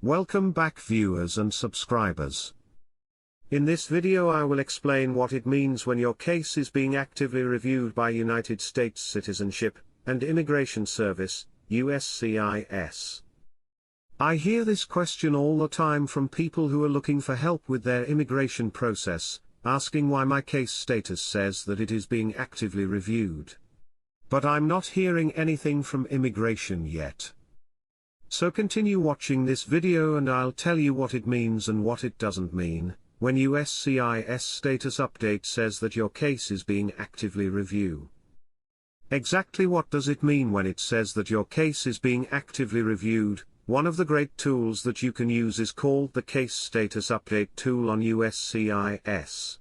Welcome back viewers and subscribers. In this video I will explain what it means when your case is being actively reviewed by United States Citizenship and Immigration Service, USCIS. I hear this question all the time from people who are looking for help with their immigration process, asking why my case status says that it is being actively reviewed. But I'm not hearing anything from immigration yet. So continue watching this video and I'll tell you what it means and what it doesn't mean, when USCIS status update says that your case is being actively reviewed. Exactly what does it mean when it says that your case is being actively reviewed? One of the great tools that you can use is called the Case Status Update tool on USCIS.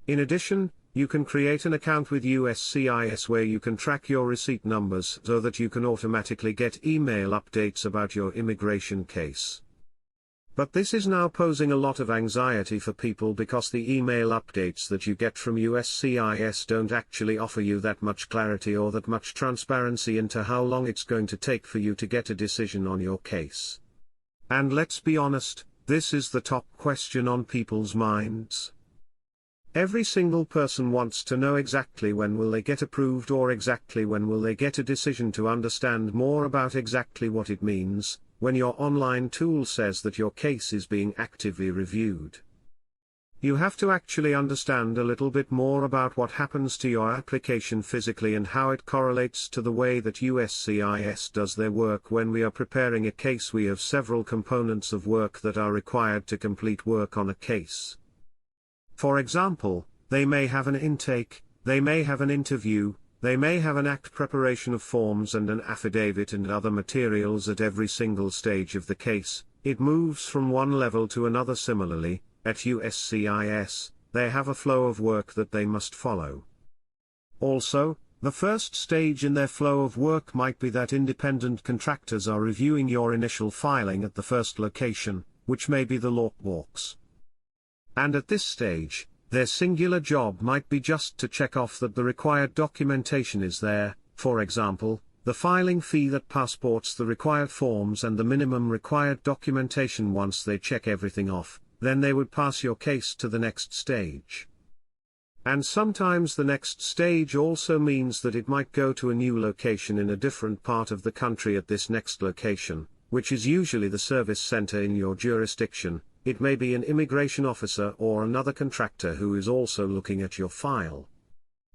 In addition, you can create an account with USCIS where you can track your receipt numbers so that you can automatically get email updates about your immigration case. But this is now posing a lot of anxiety for people because the email updates that you get from USCIS don't actually offer you that much clarity or that much transparency into how long it's going to take for you to get a decision on your case. And let's be honest, this is the top question on people's minds. Every single person wants to know exactly when will they get approved or exactly when will they get a decision to understand more about exactly what it means, when your online tool says that your case is being actively reviewed. You have to actually understand a little bit more about what happens to your application physically and how it correlates to the way that USCIS does their work. When we are preparing a case, we have several components of work that are required to complete work on a case. For example, they may have an intake, they may have an interview, they may have an act preparation of forms and an affidavit and other materials at every single stage of the case. It moves from one level to another. Similarly, at USCIS, they have a flow of work that they must follow. Also, the first stage in their flow of work might be that independent contractors are reviewing your initial filing at the first location, which may be the law walks. And at this stage, their singular job might be just to check off that the required documentation is there, for example, the filing fee that passports the required forms and the minimum required documentation. Once they check everything off, then they would pass your case to the next stage. And sometimes the next stage also means that it might go to a new location in a different part of the country. At this next location, which is usually the service center in your jurisdiction, it may be an immigration officer or another contractor who is also looking at your file.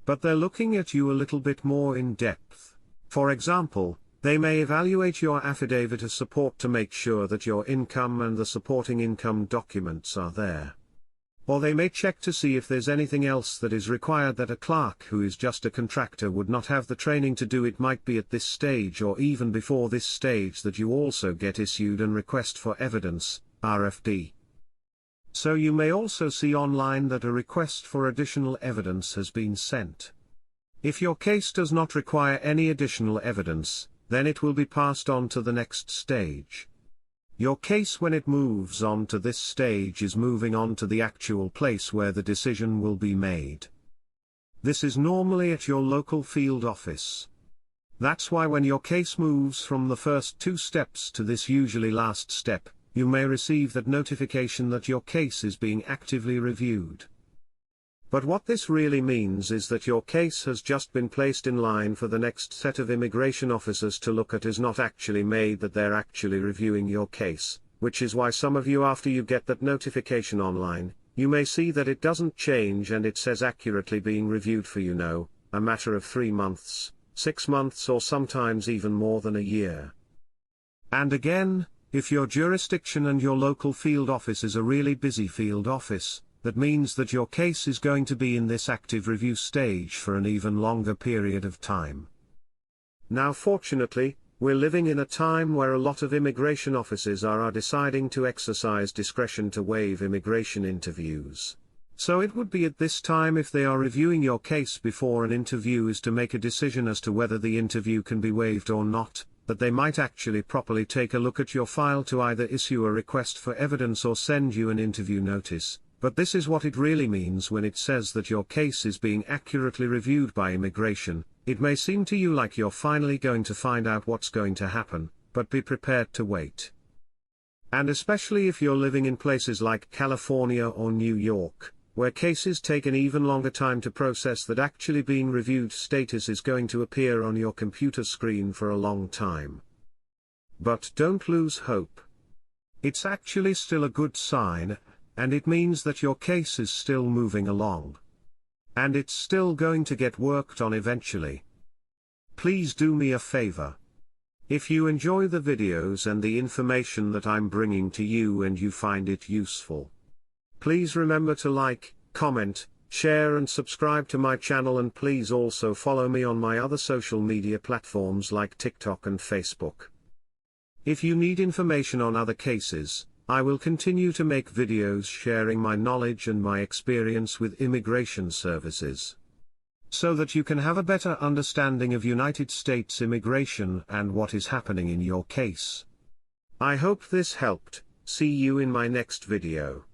But they're looking at you a little bit more in depth. For example, they may evaluate your affidavit of support to make sure that your income and the supporting income documents are there. Or they may check to see if there's anything else that is required that a clerk who is just a contractor would not have the training to do. It might be at this stage or even before this stage that you also get issued an request for evidence, RFD. So you may also see online that a request for additional evidence has been sent. If your case does not require any additional evidence, then it will be passed on to the next stage. Your case, when it moves on to this stage, is moving on to the actual place where the decision will be made. This is normally at your local field office. That's why when your case moves from the first two steps to this usually last step, you may receive that notification that your case is being actively reviewed. But what this really means is that your case has just been placed in line for the next set of immigration officers to look at. Is not actually made that they're actually reviewing your case, which is why some of you, after you get that notification online, you may see that it doesn't change and it says accurately being reviewed for a matter of 3 months, 6 months, or sometimes even more than a year. And again, if your jurisdiction and your local field office is a really busy field office, that means that your case is going to be in this active review stage for an even longer period of time. Now fortunately, we're living in a time where a lot of immigration offices are deciding to exercise discretion to waive immigration interviews. So it would be at this time, if they are reviewing your case before an interview is to make a decision as to whether the interview can be waived or not, that they might actually properly take a look at your file to either issue a request for evidence or send you an interview notice. But this is what it really means when it says that your case is being accurately reviewed by immigration. It may seem to you like you're finally going to find out what's going to happen, but be prepared to wait. And especially if you're living in places like California or New York, where cases take an even longer time to process, that actually being reviewed status is going to appear on your computer screen for a long time. But don't lose hope. It's actually still a good sign, and it means that your case is still moving along. And it's still going to get worked on eventually. Please do me a favor. If you enjoy the videos and the information that I'm bringing to you and you find it useful, please remember to like, comment, share and subscribe to my channel, and please also follow me on my other social media platforms like TikTok and Facebook. If you need information on other cases, I will continue to make videos sharing my knowledge and my experience with immigration services, so that you can have a better understanding of United States immigration and what is happening in your case. I hope this helped. See you in my next video.